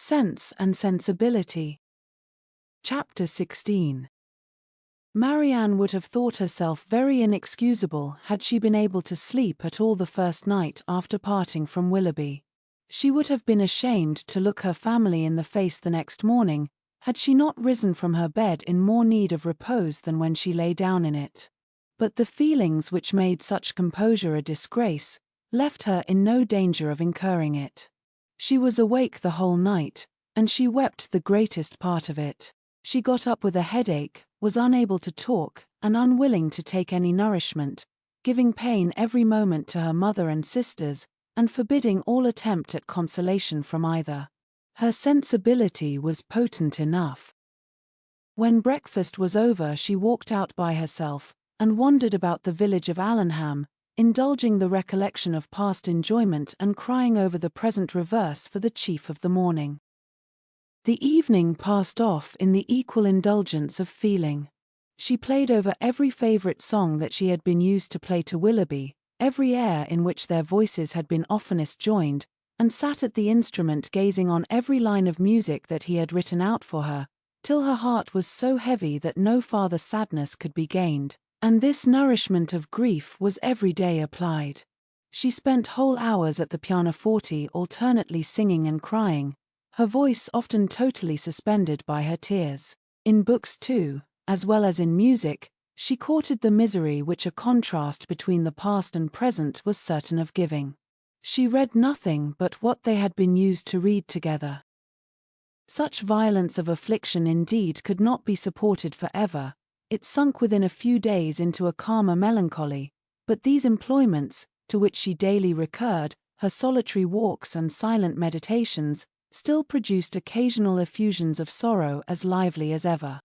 Sense and Sensibility Chapter 16. Marianne would have thought herself very inexcusable had she been able to sleep at all the first night after parting from Willoughby. She would have been ashamed to look her family in the face the next morning, had she not risen from her bed in more need of repose than when she lay down in it. But the feelings which made such composure a disgrace left her in no danger of incurring it. She was awake the whole night, and she wept the greatest part of it. She got up with a headache, was unable to talk, and unwilling to take any nourishment, giving pain every moment to her mother and sisters, and forbidding all attempt at consolation from either. Her sensibility was potent enough. When breakfast was over, she walked out by herself, and wandered about the village of Allenham, indulging the recollection of past enjoyment and crying over the present reverse for the chief of the morning. The evening passed off in the equal indulgence of feeling. She played over every favourite song that she had been used to play to Willoughby, every air in which their voices had been oftenest joined, and sat at the instrument gazing on every line of music that he had written out for her, till her heart was so heavy that no farther sadness could be gained, and this nourishment of grief was every day applied. She spent whole hours at the pianoforte alternately singing and crying, her voice often totally suspended by her tears. In books too, as well as in music, she courted the misery which a contrast between the past and present was certain of giving. She read nothing but what they had been used to read together. Such violence of affliction indeed could not be supported for ever. It sunk within a few days into a calmer melancholy, but these employments, to which she daily recurred, her solitary walks and silent meditations, still produced occasional effusions of sorrow as lively as ever.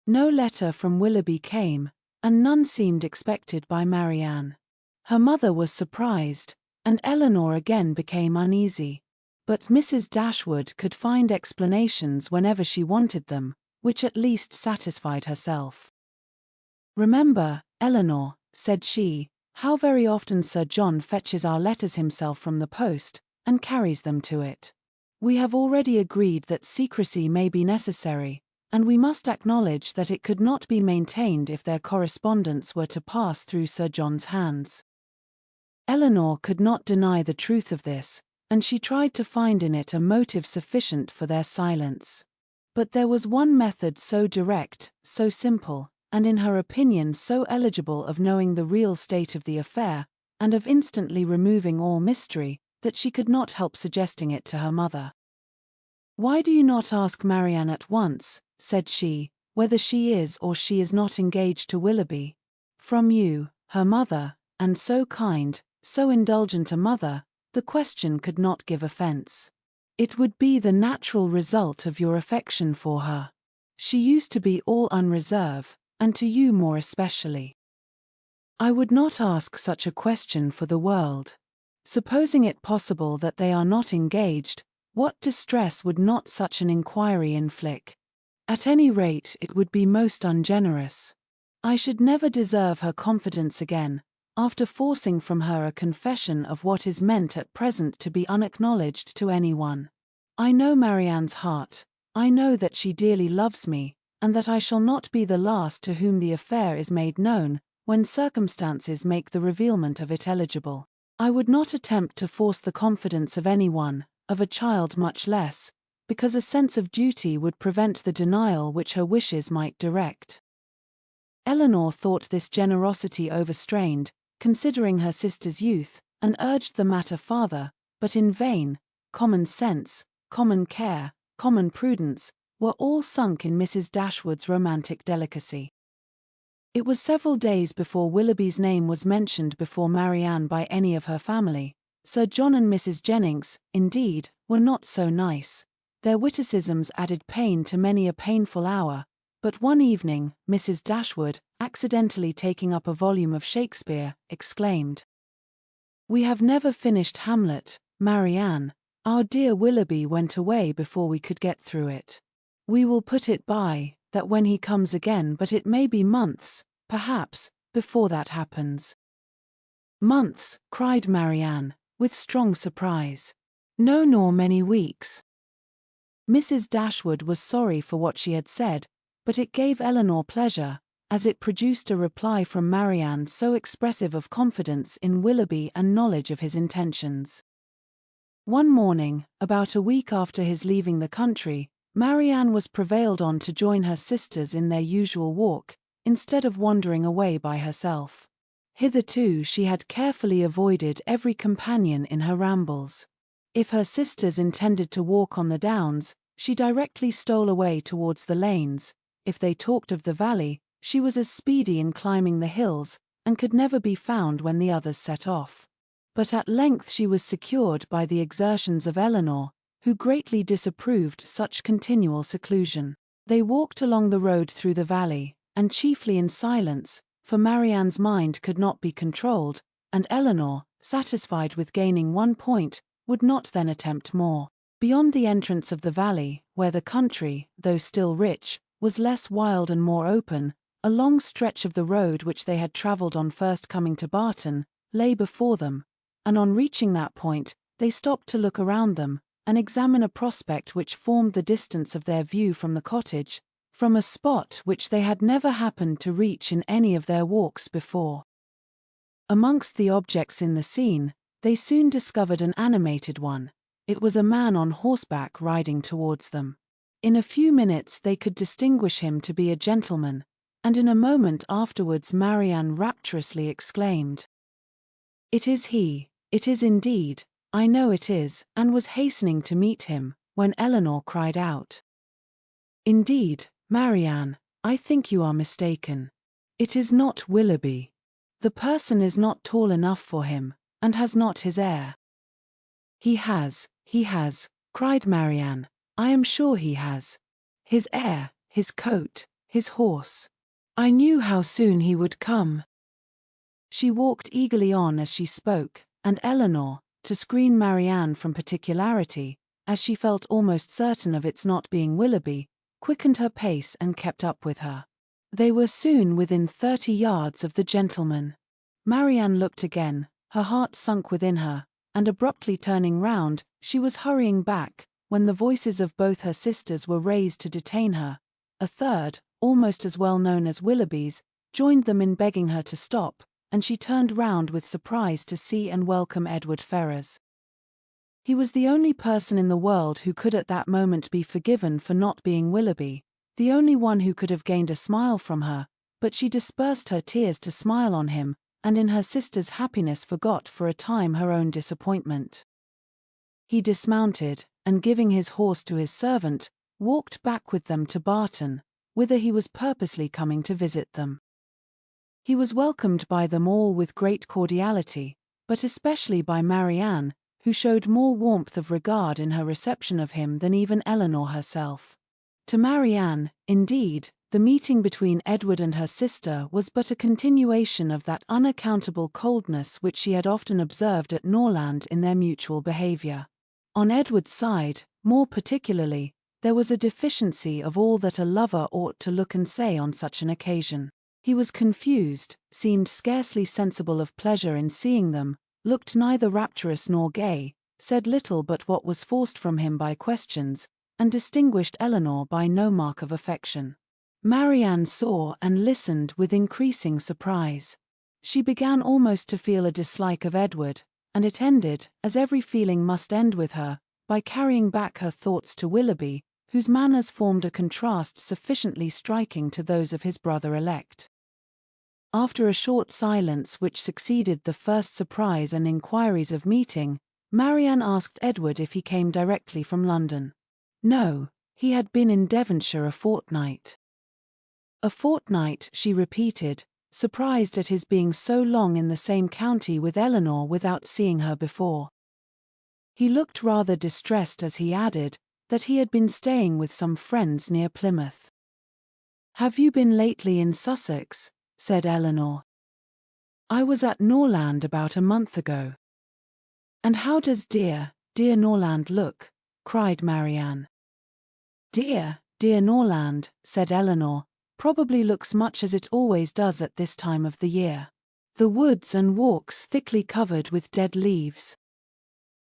No letter from Willoughby came, and none seemed expected by Marianne. Her mother was surprised, and Eleanor again became uneasy. But Mrs. Dashwood could find explanations whenever she wanted them, which at least satisfied herself. "Remember, Eleanor," said she, "how very often Sir John fetches our letters himself from the post, and carries them to it. We have already agreed that secrecy may be necessary, and we must acknowledge that it could not be maintained if their correspondence were to pass through Sir John's hands." Eleanor could not deny the truth of this, and she tried to find in it a motive sufficient for their silence. But there was one method so direct, so simple, and in her opinion so eligible of knowing the real state of the affair, and of instantly removing all mystery, that she could not help suggesting it to her mother. "Why do you not ask Marianne at once," said she, "whether she is or she is not engaged to Willoughby? From you, her mother, and so kind, so indulgent a mother, the question could not give offence. It would be the natural result of your affection for her. She used to be all unreserve, and to you more especially. I would not ask such a question for the world. Supposing it possible that they are not engaged, what distress would not such an inquiry inflict? At any rate, it would be most ungenerous. I should never deserve her confidence again, after forcing from her a confession of what is meant at present to be unacknowledged to anyone. I know Marianne's heart, I know that she dearly loves me, and that I shall not be the last to whom the affair is made known, when circumstances make the revealment of it eligible. I would not attempt to force the confidence of anyone, of a child much less, because a sense of duty would prevent the denial which her wishes might direct." Eleanor thought this generosity overstrained, considering her sister's youth, and urged the matter farther, but in vain. Common sense, common care, common prudence, were all sunk in Mrs. Dashwood's romantic delicacy. It was several days before Willoughby's name was mentioned before Marianne by any of her family. Sir John and Mrs. Jennings, indeed, were not so nice. Their witticisms added pain to many a painful hour, but one evening, Mrs. Dashwood, accidentally taking up a volume of Shakespeare, exclaimed, "We have never finished Hamlet, Marianne. Our dear Willoughby went away before we could get through it. We will put it by, that when he comes again, but it may be months, perhaps, before that happens." "Months," cried Marianne, with strong surprise. "No, nor many weeks." Mrs. Dashwood was sorry for what she had said, but it gave Eleanor pleasure, as it produced a reply from Marianne so expressive of confidence in Willoughby and knowledge of his intentions. One morning, about a week after his leaving the country, Marianne was prevailed on to join her sisters in their usual walk, instead of wandering away by herself. Hitherto she had carefully avoided every companion in her rambles. If her sisters intended to walk on the downs, she directly stole away towards the lanes. If they talked of the valley, she was as speedy in climbing the hills, and could never be found when the others set off. But at length she was secured by the exertions of Eleanor, who greatly disapproved such continual seclusion. They walked along the road through the valley, and chiefly in silence, for Marianne's mind could not be controlled, and Eleanor, satisfied with gaining one point, would not then attempt more. Beyond the entrance of the valley, where the country, though still rich, was less wild and more open, a long stretch of the road which they had travelled on first coming to Barton, lay before them, and on reaching that point, they stopped to look around them, and examine a prospect which formed the distance of their view from the cottage, from a spot which they had never happened to reach in any of their walks before. Amongst the objects in the scene, they soon discovered an animated one. It was a man on horseback riding towards them. In a few minutes they could distinguish him to be a gentleman, and in a moment afterwards Marianne rapturously exclaimed, "It is he, it is indeed, I know it is," and was hastening to meet him, when Eleanor cried out, "Indeed, Marianne, I think you are mistaken. It is not Willoughby. The person is not tall enough for him, and has not his air." He has," cried Marianne, "I am sure he has. His air, his coat, his horse. I knew how soon he would come." She walked eagerly on as she spoke, and Eleanor, to screen Marianne from particularity, as she felt almost certain of its not being Willoughby, quickened her pace and kept up with her. They were soon within 30 yards of the gentleman. Marianne looked again, her heart sunk within her, and abruptly turning round, she was hurrying back, when the voices of both her sisters were raised to detain her. A third, almost as well known as Willoughby's, joined them in begging her to stop, and she turned round with surprise to see and welcome Edward Ferrars. He was the only person in the world who could at that moment be forgiven for not being Willoughby, the only one who could have gained a smile from her, but she dispersed her tears to smile on him, and in her sister's happiness forgot for a time her own disappointment. He dismounted, and giving his horse to his servant, walked back with them to Barton, whither he was purposely coming to visit them. He was welcomed by them all with great cordiality, but especially by Marianne, who showed more warmth of regard in her reception of him than even Eleanor herself. To Marianne, indeed, the meeting between Edward and her sister was but a continuation of that unaccountable coldness which she had often observed at Norland in their mutual behaviour. On Edward's side, more particularly, there was a deficiency of all that a lover ought to look and say on such an occasion. He was confused, seemed scarcely sensible of pleasure in seeing them, looked neither rapturous nor gay, said little but what was forced from him by questions, and distinguished Eleanor by no mark of affection. Marianne saw and listened with increasing surprise. She began almost to feel a dislike of Edward, and it ended, as every feeling must end with her, by carrying back her thoughts to Willoughby, whose manners formed a contrast sufficiently striking to those of his brother-elect. After a short silence which succeeded the first surprise and inquiries of meeting, Marianne asked Edward if he came directly from London. No, he had been in Devonshire a fortnight. A fortnight, she repeated, surprised at his being so long in the same county with Eleanor without seeing her before. He looked rather distressed as he added that he had been staying with some friends near Plymouth. "Have you been lately in Sussex?" said Eleanor. "I was at Norland about a month ago." "And how does dear Norland look?" cried Marianne. Dear Norland," said Eleanor, "probably looks much as it always does at this time of the year. The woods and walks thickly covered with dead leaves."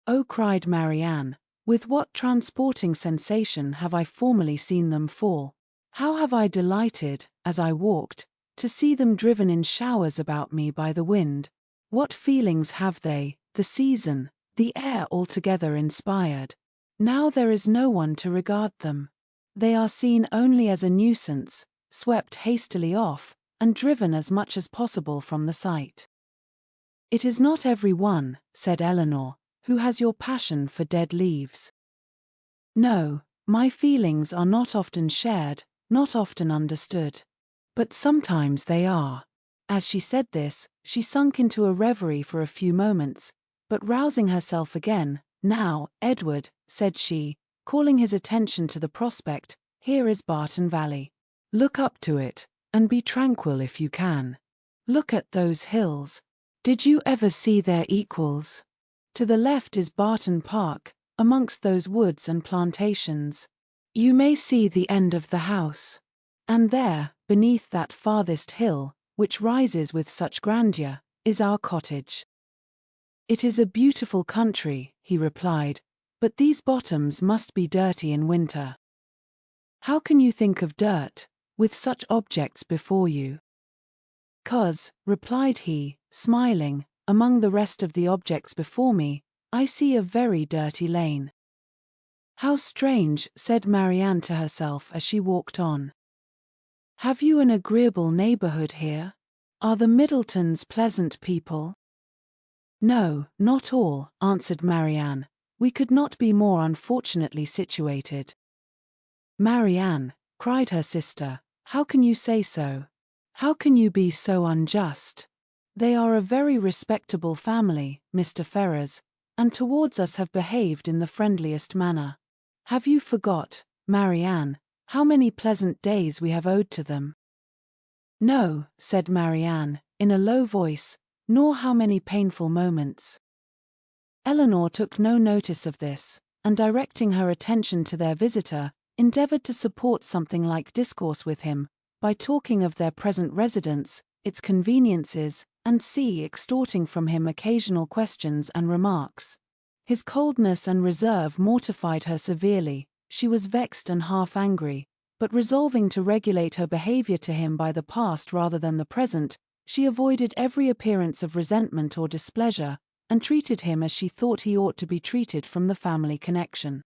"Oh," cried Marianne, With what transporting sensation have I formerly seen them fall? How have I delighted, as I walked, to see them driven in showers about me by the wind? What feelings have they, the season, the air altogether inspired? Now there is no one to regard them. They are seen only as a nuisance, swept hastily off, and driven as much as possible from the sight. It is not every one, said Eleanor, who has your passion for dead leaves. No, my feelings are not often shared, not often understood. But sometimes they are. As she said this, she sunk into a reverie for a few moments, but rousing herself again, now, Edward, said she, calling his attention to the prospect, here is Barton Valley. Look up to it, and be tranquil if you can. Look at those hills. Did you ever see their equals? To the left is Barton Park, amongst those woods and plantations. You may see the end of the house. And there, beneath that farthest hill, which rises with such grandeur, is our cottage. It is a beautiful country, he replied, but these bottoms must be dirty in winter. How can you think of dirt, with such objects before you? 'Cause, replied he, smiling, among the rest of the objects before me, I see a very dirty lane. How strange, said Marianne to herself as she walked on. Have you an agreeable neighborhood here? Are the Middletons pleasant people? No, not all, answered Marianne. We could not be more unfortunately situated. Marianne, cried her sister, how can you say so? How can you be so unjust? They are a very respectable family, Mr. Ferrars, and towards us have behaved in the friendliest manner. Have you forgot, Marianne, how many pleasant days we have owed to them? No, said Marianne, in a low voice, nor how many painful moments. Eleanor took no notice of this, and directing her attention to their visitor, endeavored to support something like discourse with him, by talking of their present residence, its conveniences, and extorting from him occasional questions and remarks. His coldness and reserve mortified her severely, she was vexed and half angry, but resolving to regulate her behavior to him by the past rather than the present, she avoided every appearance of resentment or displeasure, and treated him as she thought he ought to be treated from the family connection.